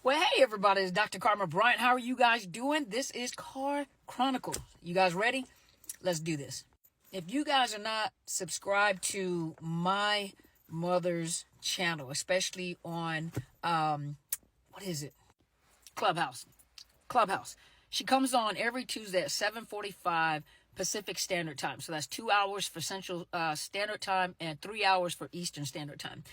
Well, hey everybody, it's Dr. Karma Bryant. How are you guys doing? This is Car Chronicles. You guys ready? Let's do this. If you guys are not subscribed to my mother's channel, especially on what is it? Clubhouse. Clubhouse. She comes on every Tuesday at 7:45 Pacific Standard Time. So that's 2 hours for Central Standard Time and 3 hours for Eastern Standard Time.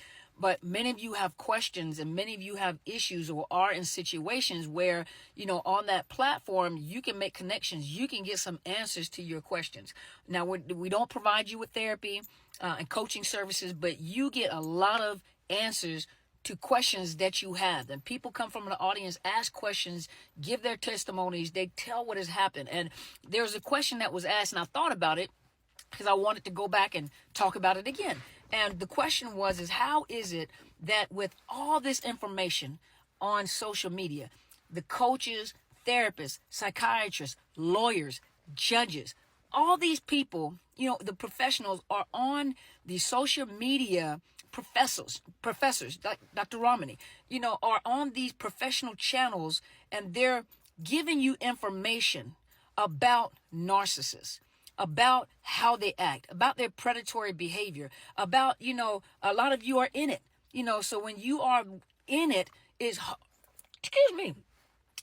But many of you have questions and many of you have issues or are in situations where, on that platform, you can make connections. You can get some answers to your questions. Now, we don't provide you with therapy and coaching services, but you get a lot of answers to questions that you have. And people come from the audience, ask questions, give their testimonies, they tell what has happened. And there's a question that was asked, and I thought about it because I wanted to go back and talk about it again. And the question is how is it that with all this information on social media, the coaches, therapists, psychiatrists, lawyers, judges, all these people, the professionals are on the social media professors like Dr. Romani, are on these professional channels, and they're giving you information about narcissists, about how they act, about their predatory behavior, about, a lot of you are in it, so when you are in it, excuse me,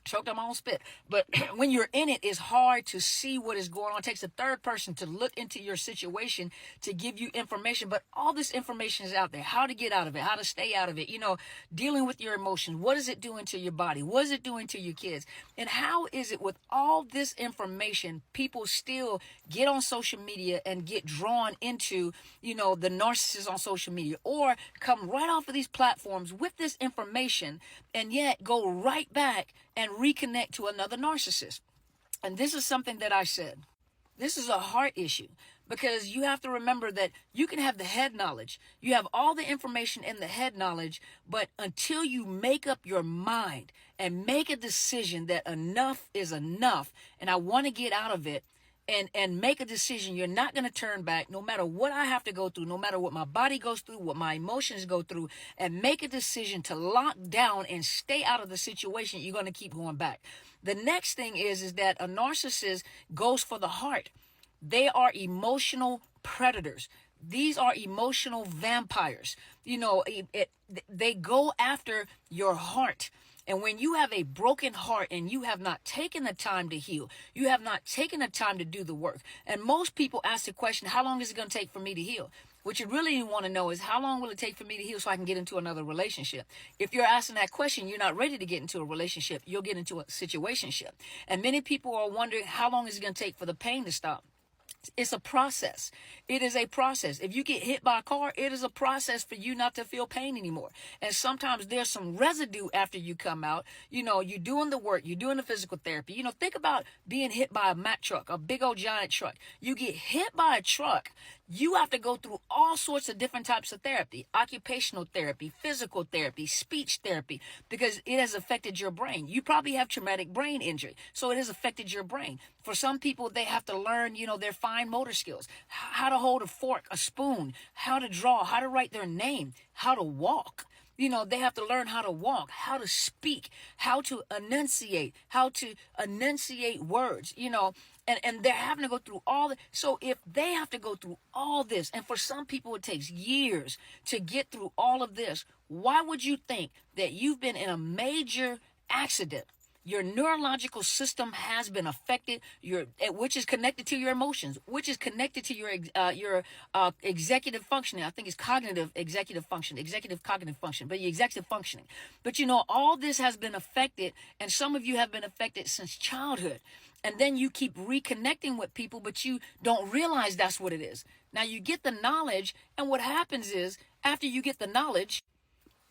choked on my own spit. But when you're in it, it's hard to see what is going on. It takes a third person to look into your situation to give you information. But all this information is out there. How to get out of it, how to stay out of it, dealing with your emotions. What is it doing to your body? What is it doing to your kids? And how is it with all this information, people still get on social media and get drawn into, the narcissists on social media, or come right off of these platforms with this information and yet go right back and reconnect to another narcissist. And this is something that I said. This is a heart issue, because you have to remember that you can have the head knowledge. You have all the information in the head knowledge, but until you make up your mind and make a decision that enough is enough and I want to get out of it, and make a decision, you're not going to turn back, no matter what I have to go through, no matter what my body goes through, what my emotions go through, and make a decision to lock down and stay out of the situation, you're going to keep going back. The next thing is that a narcissist goes for the heart. They are emotional predators. These are emotional vampires. They go after your heart. And when you have a broken heart and you have not taken the time to heal, you have not taken the time to do the work. And most people ask the question, how long is it going to take for me to heal? What you really want to know is, how long will it take for me to heal so I can get into another relationship? If you're asking that question, you're not ready to get into a relationship. You'll get into a situationship. And many people are wondering, how long is it going to take for the pain to stop? It's a process. It is a process. If you get hit by a car, it is a process for you not to feel pain anymore. And sometimes there's some residue after you come out. You're doing the work. You're doing the physical therapy. Think about being hit by a Mack truck, a big old giant truck. You get hit by a truck. You have to go through all sorts of different types of therapy: occupational therapy, physical therapy, speech therapy, because it has affected your brain. You probably have traumatic brain injury, so it has affected your brain. For some people, they have to learn, their fine motor skills, how to hold a fork, a spoon, how to draw, how to write their name, how to walk. They have to learn how to walk, how to speak, how to enunciate words, and they're having to go through all that. So if they have to go through all this, and for some people it takes years to get through all of this, why would you think that you've been in a major accident? Your neurological system has been affected, which is connected to your emotions, which is connected to your executive functioning. I think it's cognitive cognitive function, but your executive functioning. But all this has been affected, and some of you have been affected since childhood. And then you keep reconnecting with people, but you don't realize that's what it is. Now you get the knowledge, and what happens is, after you get the knowledge,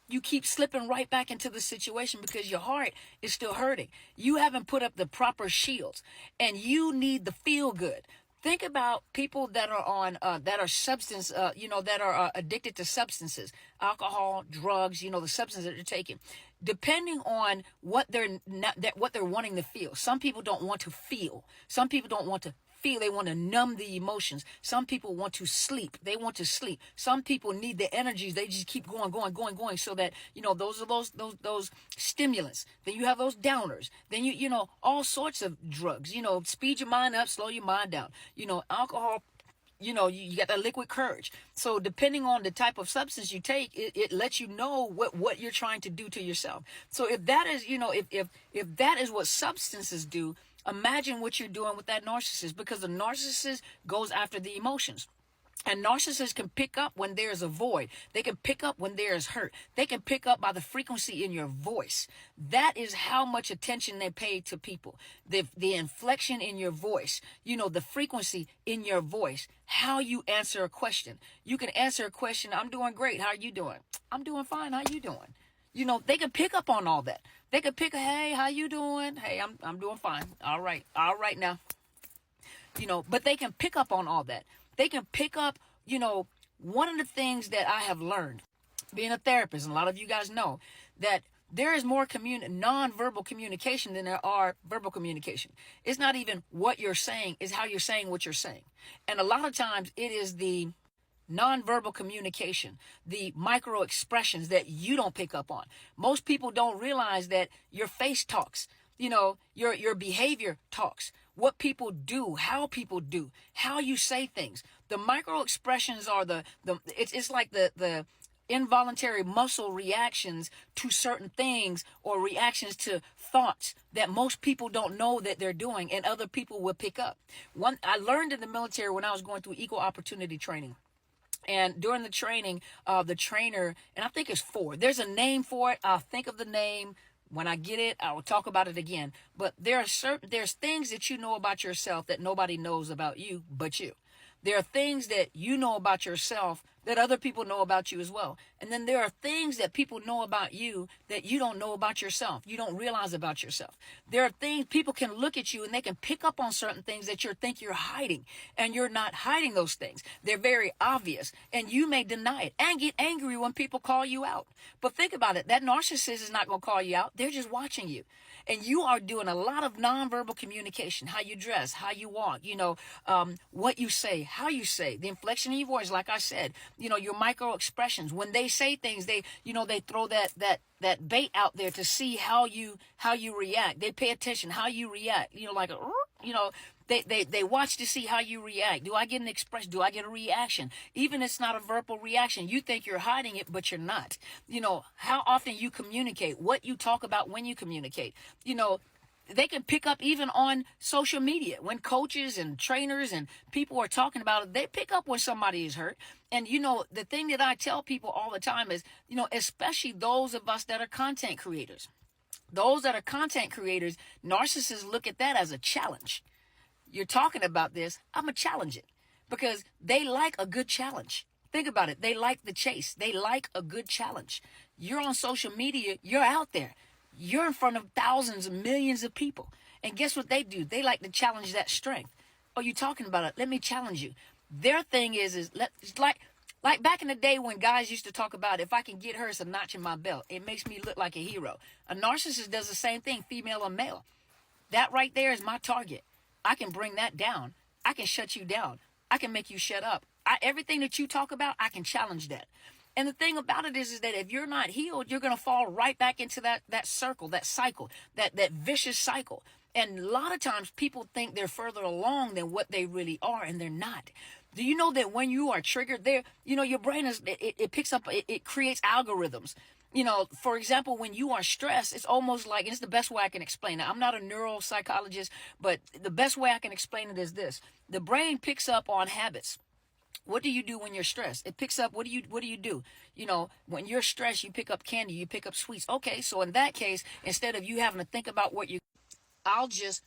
you keep slipping right back into the situation because your heart is still hurting. You haven't put up the proper shields, and you need the feel good. Think about people that are on that are substance, that are addicted to substances, alcohol, drugs, the substances that they're taking. Depending on what they're wanting to feel. Some people don't want to feel. Some people don't want to feel. They want to numb the emotions. Some people want to sleep. They want to sleep. Some people need the energies. They just keep going, so that, those are those stimulants. Then you have those downers. Then all sorts of drugs, speed your mind up, slow your mind down. Alcohol, you got that liquid courage. So depending on the type of substance you take, it lets you know what you're trying to do to yourself. So if that is, if that is what substances do, imagine what you're doing with that narcissist, because the narcissist goes after the emotions. And narcissists can pick up when there's a void. They can pick up when there is hurt. They can pick up by the frequency in your voice. That is how much attention they pay to people. The inflection in your voice, the frequency in your voice, how you answer a question. You can answer a question, I'm doing great. How are you doing? I'm doing fine. How you doing? They can pick up on all that. They can pick, hey, how you doing? Hey, I'm doing fine. All right now. But they can pick up on all that. They can pick up, one of the things that I have learned being a therapist, and a lot of you guys know that there is more nonverbal communication than there are verbal communication. It's not even what you're saying, it's how you're saying what you're saying. And a lot of times it is the nonverbal communication, the micro expressions that you don't pick up on. Most people don't realize that your face talks. Your behavior talks. What people do, how you say things. The micro expressions are it's like the involuntary muscle reactions to certain things, or reactions to thoughts that most people don't know that they're doing, and other people will pick up. I learned in the military when I was going through equal opportunity training. And during the training, the trainer, and I think it's 4. There's a name for it. I'll think of the name. When I get it, I will talk about it again. But there's things that you know about yourself that nobody knows about you but you. There are things that you know about yourself that other people know about you as well. And then there are things that people know about you that you don't know about yourself. You don't realize about yourself. There are things people can look at you and they can pick up on certain things that you think you're hiding, and you're not hiding those things. They're very obvious, and you may deny it and get angry when people call you out. But think about it. That narcissist is not going to call you out. They're just watching you. And you are doing a lot of nonverbal communication, how you dress, how you walk, what you say, how you say, the inflection in your voice, like I said, your micro expressions. When they say things, they throw that bait out there to see how you react. They pay attention how you react, they watch to see how you react. Do I get an expression? Do I get a reaction? Even if it's not a verbal reaction, you think you're hiding it, but you're not. How often you communicate, what you talk about when you communicate. They can pick up even on social media when coaches and trainers and people are talking about it. They pick up when somebody is hurt. And, the thing that I tell people all the time is, especially those of us that are content creators. Those that are content creators, narcissists look at that as a challenge. You're talking about this, I'm going to challenge it, because they like a good challenge. Think about it. They like the chase. They like a good challenge. You're on social media. You're out there. You're in front of thousands and millions of people. And guess what they do? They like to challenge that strength. Oh, you're talking about it. Let me challenge you. Their thing is it's like back in the day when guys used to talk about, if I can get her, it's a notch in my belt. It makes me look like a hero. A narcissist does the same thing, female or male. That right there is my target. I can bring that down. I can shut you down. I can make you shut up. Everything that you talk about, I can challenge that. And the thing about it is that if you're not healed, you're going to fall right back into that circle, that cycle, that vicious cycle. And a lot of times people think they're further along than what they really are, and they're not. Do you know that when you are triggered there, your brain it picks up, it creates algorithms. For example, when you are stressed, it's almost like, and it's the best way I can explain it. I'm not a neuropsychologist, but the best way I can explain it is this. The brain picks up on habits. What do you do when you're stressed? It picks up, what do you do? When you're stressed, you pick up candy, you pick up sweets. Okay, so in that case, instead of you having to think about I'll just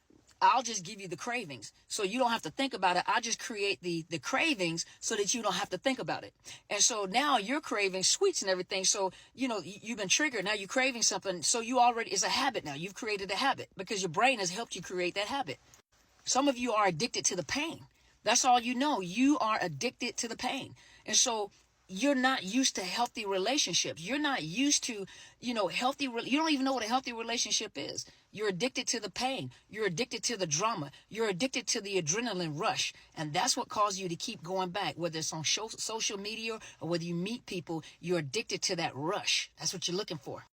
give you the cravings. So you don't have to think about it. I'll just create the cravings so that you don't have to think about it. And so now you're craving sweets and everything. So, you've been triggered. Now you're craving something. So it's a habit now. You've created a habit because your brain has helped you create that habit. Some of you are addicted to the pain. That's all you know. You are addicted to the pain. And so you're not used to healthy relationships. You're not used to, you don't even know what a healthy relationship is. You're addicted to the pain. You're addicted to the drama. You're addicted to the adrenaline rush. And that's what causes you to keep going back, whether it's on social media or whether you meet people, you're addicted to that rush. That's what you're looking for.